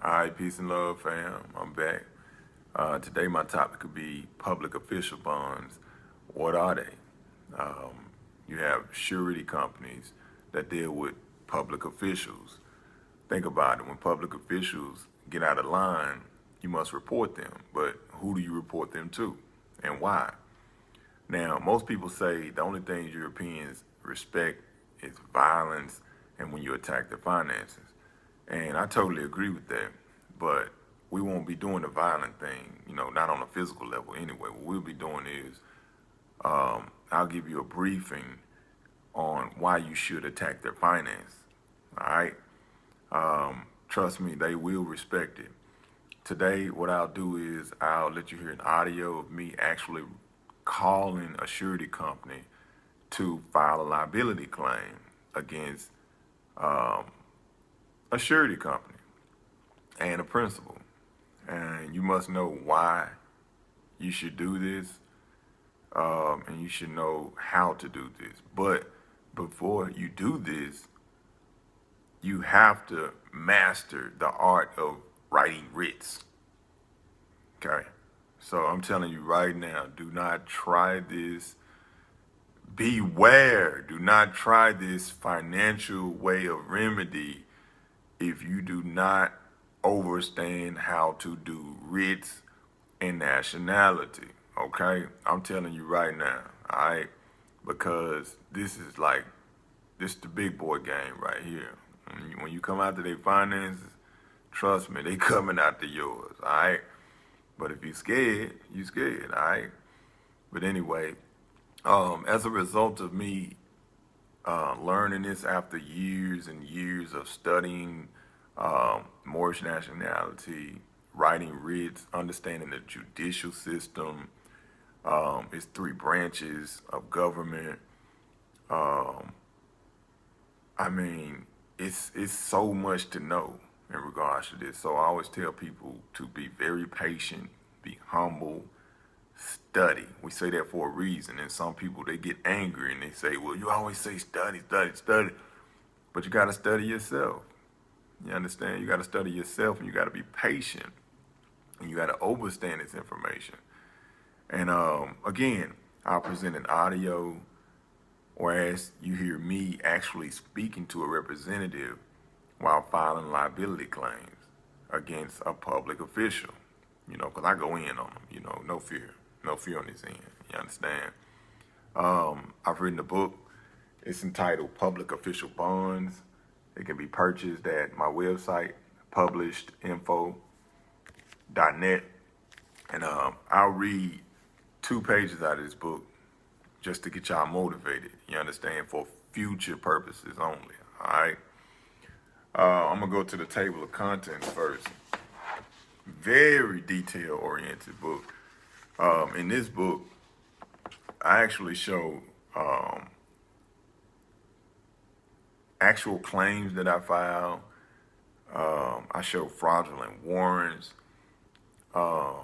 All right, peace and love, fam. I'm back. Today, my topic could be public official bonds. What are they? You have surety companies that deal with public officials. Think about it. When public officials get out of line, you must report them. But who do you report them to and why? Now, most people say the only things Europeans respect is violence and when you attack their finances. And I totally agree with that. But we won't be doing the violent thing, not on a physical level anyway. What we'll be doing is I'll give you a briefing on why you should attack their finance. All right? Trust me, they will respect it. Today, what I'll do is I'll let you hear an audio of me actually calling a surety company to file a liability claim against a surety company and a principal. And you must know why you should do this, and you should know how to do this. But before you do this, you have to master the art of writing writs. Okay? So I'm telling you right now, do not try this. Beware. Do not try this financial way of remedy if you do not understand how to do writs and nationality. Okay? I'm telling you right now. All right? Because this is the big boy game right here. When you come out to their finances, trust me, they coming out to yours, all right? But if you scared, you scared, all right? But anyway, as a result of me learning this after years and years of studying Moorish nationality, writing writs, understanding the judicial system, its three branches of government, I mean, it's so much to know in regards to this. So I always tell people to be very patient, be humble, study. We say that for a reason. And some people, they get angry and they say, well, you always say study, study, study. But you got to study yourself. You understand? You got to study yourself and you got to be patient. And you got to understand this information. And again, I'll present an audio, whereas you hear me actually speaking to a representative while filing liability claims against a public official, because I go in on them, no fear on this end, you understand? I've written a book. It's entitled Public Official Bonds. It can be purchased at my website, PublishedInfo.net. And I'll read 2 pages out of this book just to get y'all motivated, you understand, for future purposes only, all right? I'm going to go to the table of contents first. Very detail-oriented book. In this book, I actually show actual claims that I filed. I show fraudulent warrants. I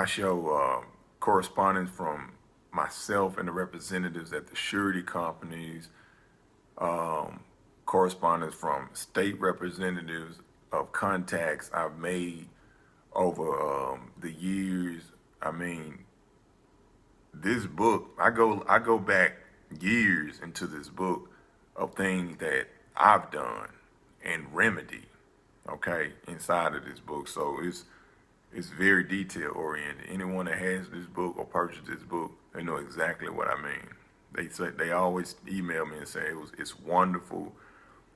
show correspondence from myself and the representatives at the surety companies, correspondence from state representatives of contacts I've made over the years. I mean, this book, I go back years into this book of things that I've done and remedy, okay, inside of this book. So it's very detail oriented. Anyone that has this book or purchased this book, they know exactly what I mean. They always email me and say it's wonderful.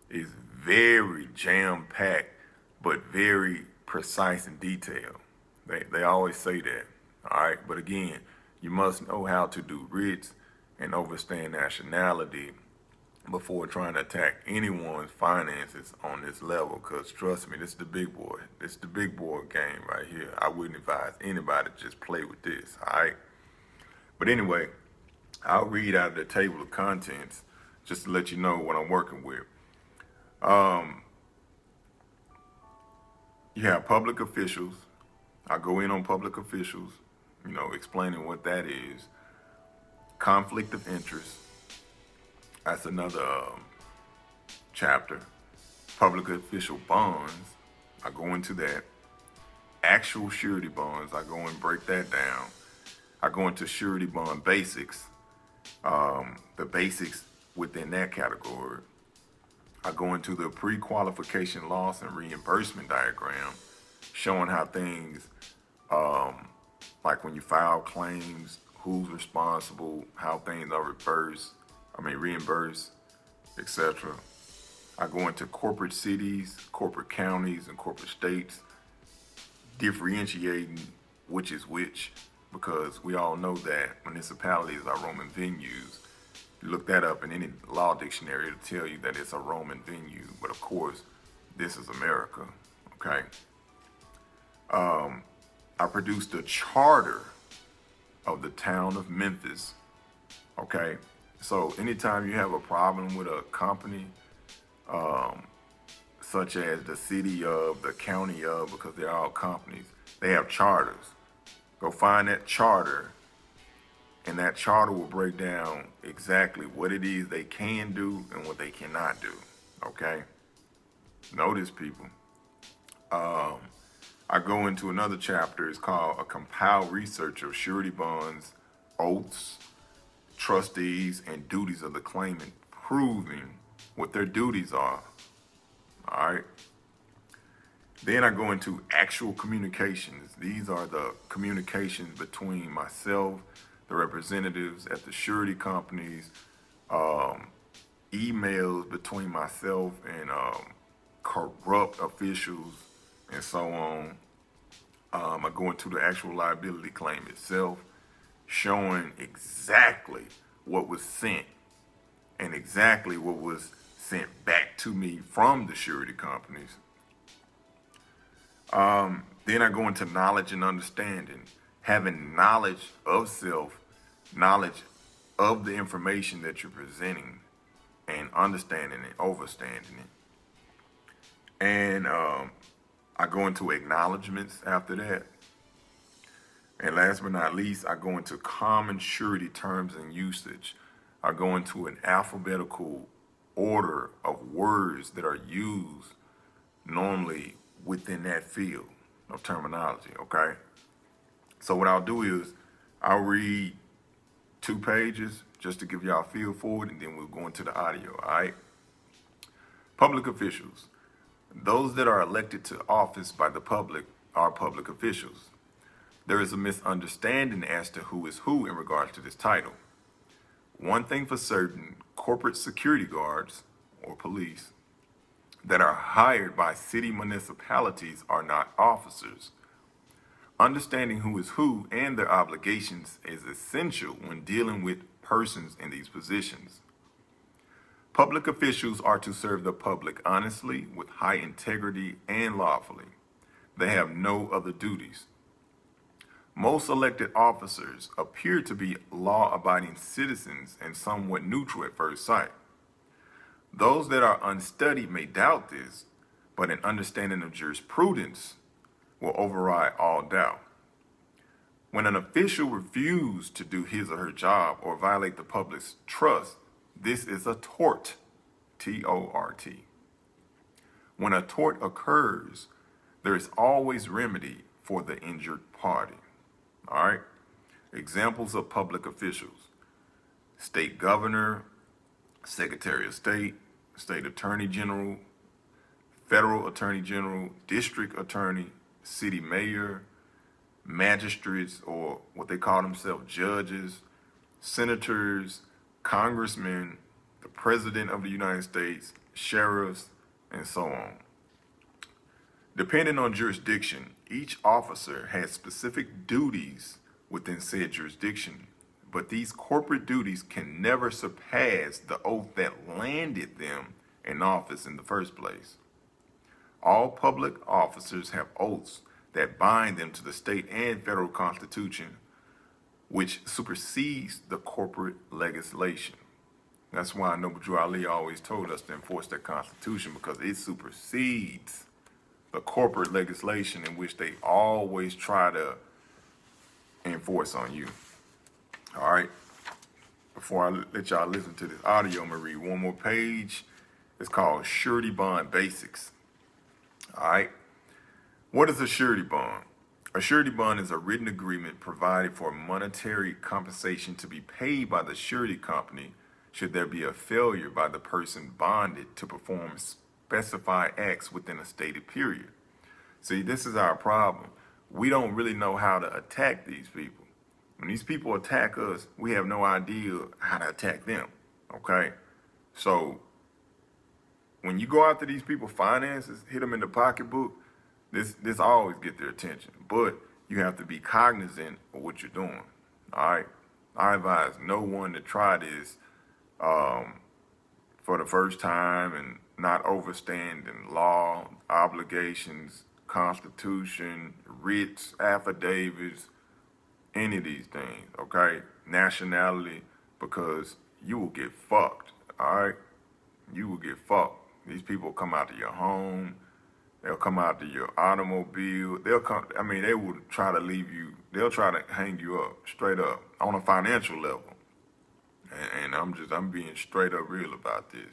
It's very jam packed, but very precise and detailed. They always say that. All right, but again, you must know how to do writs and understand nationality before trying to attack anyone's finances on this level. Because trust me, this is the big boy. This is the big boy game right here. I wouldn't advise anybody to just play with this, all right? But anyway, I'll read out of the table of contents just to let you know what I'm working with. You have public officials. I go in on public officials, explaining what that is. Conflict of interest. That's another chapter. Public official bonds. I go into that. Actual surety bonds, I go and break that down. I go into surety bond basics, the basics within that category. I go into the pre-qualification loss and reimbursement diagram, showing how things, like when you file claims, who's responsible, how things are reimbursed, etc. I go into corporate cities, corporate counties, and corporate states, differentiating which is which, because we all know that municipalities are Roman venues. You look that up in any law dictionary, it'll tell you that it's a Roman venue, but of course, this is America, okay? I produced a charter of the town of Memphis, okay? So anytime you have a problem with a company, such as the city of, the county of, because they're all companies, they have charters. Go find that charter, and that charter will break down exactly what it is they can do and what they cannot do, okay? Notice, people. I go into another chapter. It's called A Compiled Research of Surety Bonds, Oaths, Trustees, and Duties of the Claimant, proving what their duties are, all right? Then I go into actual communications. These are the communications between myself, the representatives at the surety companies, emails between myself and corrupt officials, and so on. I go into the actual liability claim itself, showing exactly what was sent and exactly what was sent back to me from the surety companies. Then I go into knowledge and understanding, having knowledge of self, knowledge of the information that you're presenting, and understanding it, overstanding it. And I go into acknowledgments after that. And last but not least, I go into common surety terms and usage. I go into an alphabetical order of words that are used normally within that field of terminology, okay? So what I'll do is I'll read 2 pages just to give y'all a feel for it, and then we'll go into the audio, all right? Public officials. Those that are elected to office by the public are public officials. There is a misunderstanding as to who is who in regards to this title. One thing for certain, corporate security guards or police that are hired by city municipalities are not officers. Understanding who is who and their obligations is essential when dealing with persons in these positions. Public officials are to serve the public honestly, with high integrity, and lawfully. They have no other duties. Most elected officers appear to be law-abiding citizens and somewhat neutral at first sight. Those that are unstudied may doubt this, but an understanding of jurisprudence will override all doubt. When an official refuses to do his or her job or violate the public's trust, this is a tort, T-O-R-T. When a tort occurs, there is always remedy for the injured party. All right? Examples of public officials: state governor, secretary of state, state attorney general, federal attorney general, district attorney, city mayor, magistrates, or what they call themselves, judges, senators, congressmen, the president of the United States, sheriffs, and so on. Depending on jurisdiction, each officer has specific duties within said jurisdiction, but these corporate duties can never surpass the oath that landed them in office in the first place. All public officers have oaths that bind them to the state and federal constitution, which supersedes the corporate legislation. That's why Noble Drew Ali always told us to enforce that constitution, because it supersedes the corporate legislation in which they always try to enforce on you. All right. Before I let y'all listen to this audio, I'm going to read one more page. It's called Surety Bond Basics. All right. What is a surety bond? A surety bond is a written agreement providing for monetary compensation to be paid by the surety company should there be a failure by the person bonded to perform specified acts within a stated period. See, this is our problem. We don't really know how to attack these people. When these people attack us, we have no idea how to attack them, okay? So when you go after these people's finances, hit them in the pocketbook, this always get their attention. But you have to be cognizant of what you're doing, all right? I advise no one to try this for the first time and not overstanding law, obligations, constitution, writs, affidavits, any of these things, okay? Nationality, because you will get fucked, all right? You will get fucked. These people come out to your home. They'll come out to your automobile. They'll come, I mean, they will try to leave you, they'll try to hang you up, straight up, on a financial level. And I'm being straight up real about this.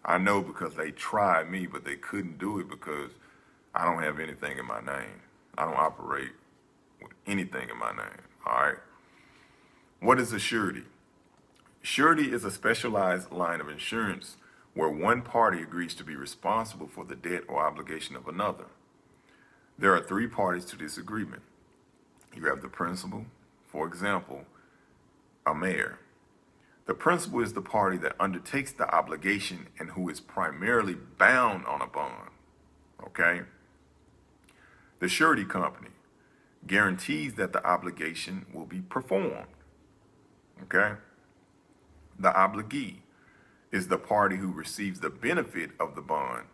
I know because they tried me, but they couldn't do it because I don't have anything in my name. I don't operate with anything in my name, all right? What is a surety? Surety is a specialized line of insurance where one party agrees to be responsible for the debt or obligation of another. There are three parties to this agreement. You have the principal, for example, a mayor. The principal is the party that undertakes the obligation and who is primarily bound on a bond, okay? The surety company guarantees that the obligation will be performed, okay? The obligee is the party who receives the benefit of the bond.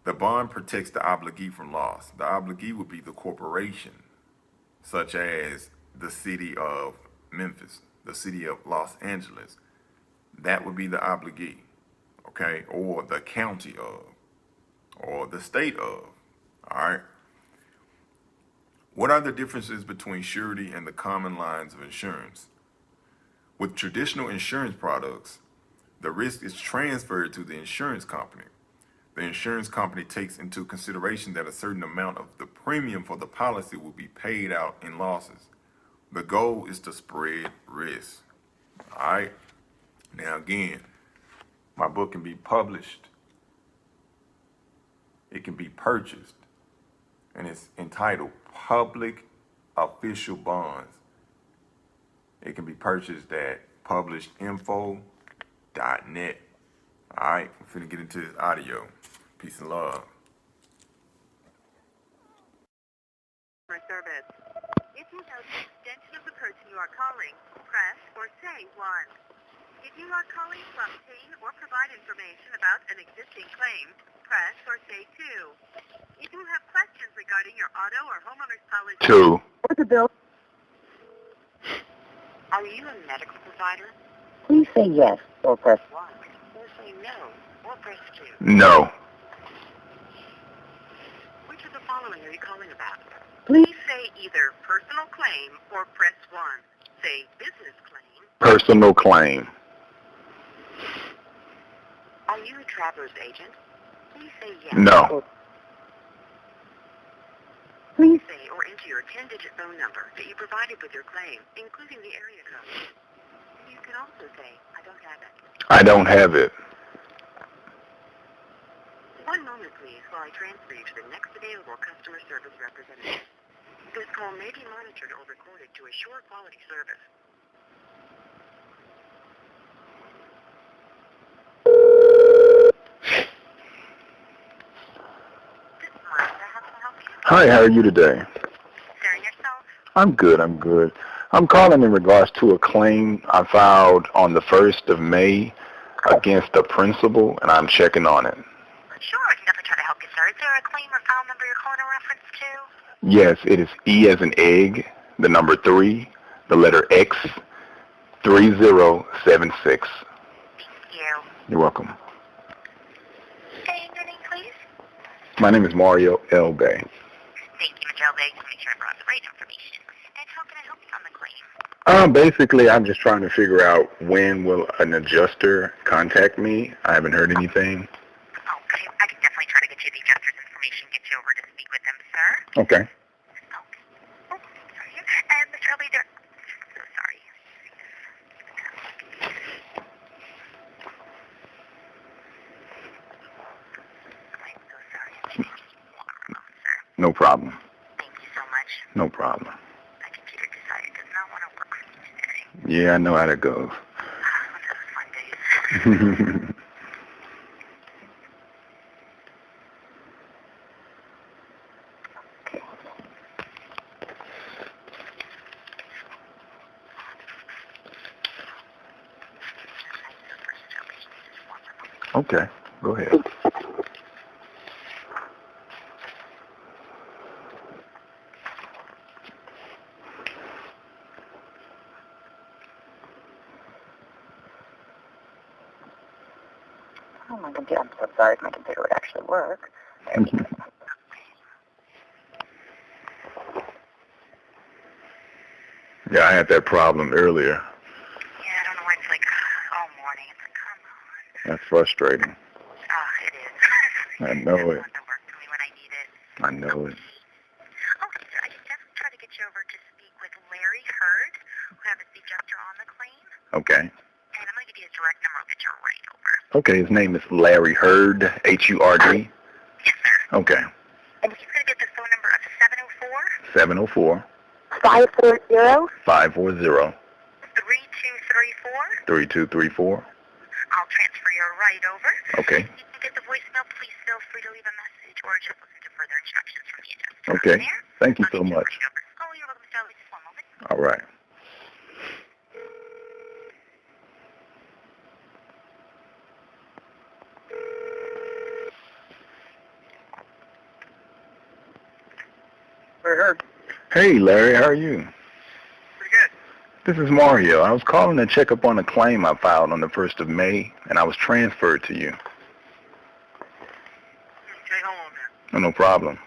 The bond protects the obligee from loss. The obligee would be the corporation, such as the city of Memphis, the city of Los Angeles. That would be the obligee, okay? Or the county of, or the state of, all right? What are the differences between surety and the common lines of insurance? With traditional insurance products, the risk is transferred to the insurance company. The insurance company takes into consideration that a certain amount of the premium for the policy will be paid out in losses. The goal is to spread risk, all right? Now again, my book can be published. It can be purchased, and it's entitled Public Official Bonds. It can be purchased at PublishedInfo.net. All right, I'm finna get into this audio. Peace and love. For service. If you know the extension of the person you are calling, press or say 1. If you are calling to obtain or provide information about an existing claim, press or say 2. If you have questions regarding your auto or homeowner's policy, 2. Or the bill. Are you a medical provider? Please say yes or press 1. Or say no, or press 2. No. Which of the following are you calling about? Please Please say either personal claim or press 1. Say business claim. Personal claim. Are you a traveler's agent? Please say yes. No. please Say or enter your 10-digit phone number that you provided with your claim, including the area code. You can also say, I don't have it. I don't have it. One moment, please, while I transfer you to the next available customer service representative. This call may be monitored or recorded to assure quality service. This is Martha. How can I help you? Hi, how are you today? Sharing yourself? I'm good, I'm good. I'm calling in regards to a claim I filed on the 1st of May against the principal, and I'm checking on it. Sure, I can definitely try to help you, sir. Is there a claim or file number you're calling in reference to? Yes, it is E as in egg, the number 3, the letter X, 3076. Thank you. You're welcome. Okay, and your name, please? My name is Moreno Bey. Thank you, Ms. Elbay, to make sure I brought the right information. And how can I help you on the claim? Basically, I'm just trying to figure out when will an adjuster contact me. I haven't heard anything. Okay, I can definitely try to get you the adjuster's information, get you over to speak with them. So sir. Okay. Okay. Oh, sorry. And Mr. Elby, so sorry. I'm so sorry. Sir. No problem. Thank you so much. No problem. My computer decided it does not want to work for me today. Yeah, I know how that goes. One of those fun days. Okay, go ahead. Oh, my computer. I'm so sorry if my computer would actually work. Yeah, I had that problem earlier. Yeah, I don't know why it's like all morning. It's like, come on. That's frustrating. Oh, it is. I know It it. doesn't want to work for me when I need it. I know it. Okay, sir, I can definitely try to get you over to speak with Larry Hurd, who happens to be adjuster on the claim. Okay. And I'm going to give you his direct number. I'll get you right over. Okay, his name is Larry Hurd, H-U-R-D. Yes, sir. Okay. And he's going to get the phone number of 704 540. 540 3234. 3234. I'll transfer you right over. Okay. If you can get the voicemail, please feel free to leave a message or just listen to further instructions from the adjuster. Okay. There? Thank you I'll so get much. right over. Oh, you're welcome, Mr. Ellis. Just one moment. All right. Larry Hurd. Hey, Larry, how are you? Pretty good. This is Mario. I was calling to check up on a claim I filed on the 1st of May, and I was transferred to you. Okay, hold on there. Oh, no problem.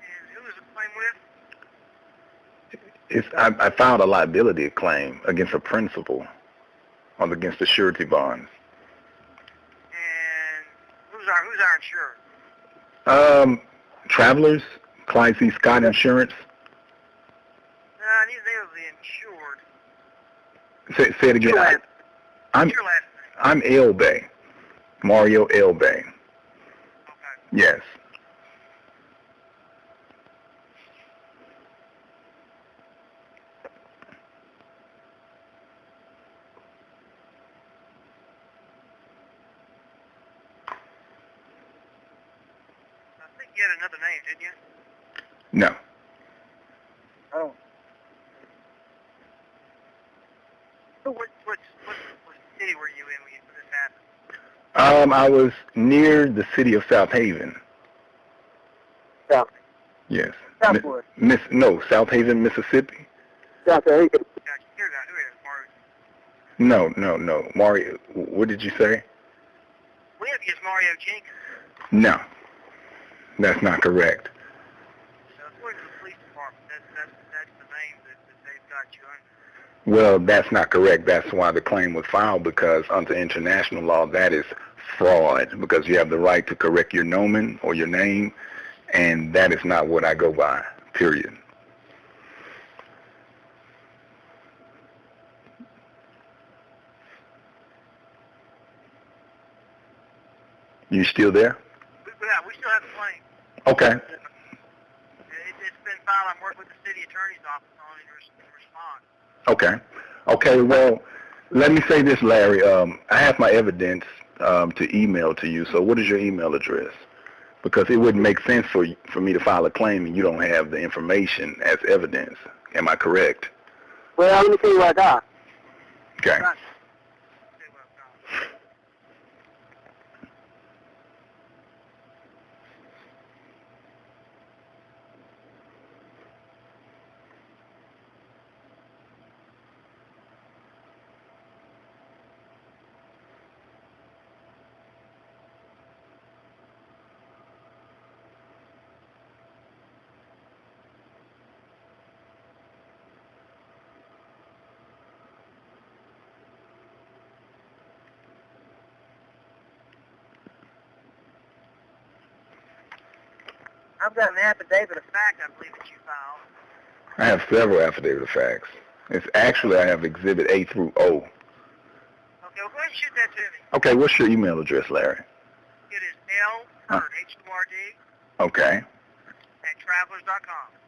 And who is the claim with? I filed a liability claim against a principal against the surety bonds. And who's our insurer? Travelers, Clyde C. Scott Insurance. Neither the insured. Say it again. What's your last name? I'm L. Bay. Mario L. Bay. Okay. Yes. I think you had another name, didn't you? No. Oh. So what city were you in when this happened? I was near the city of South Haven. South. Yes. Southwood. South Haven, Mississippi. South Haven. Gotcha. Here's who it is, Mario. No. Mario, what did you say? We have you as Mario Jenkins. No. That's not correct. According to the police department, that's the name that they've got you under. Well, that's not correct. That's why the claim was filed, because under international law, that is fraud, because you have the right to correct your nomen or your name, and that is not what I go by, period. You still there? We still have the claim. Okay. It's been filed. I'm working with the city attorney's office on it to respond. Okay, well, let me say this, Larry. I have my evidence to email to you, so what is your email address? Because it wouldn't make sense for me to file a claim and you don't have the information as evidence. Am I correct? Well, let me tell you what I got. Okay. Right. See what I've got. I've got an affidavit of fact, I believe, that you filed. I have several affidavit of facts. It's actually, I have Exhibit A through O. Okay, well, go ahead and shoot that to me. Okay, what's your email address, Larry? It is L Hurd, H-U-R-D, Okay. at travelers.com.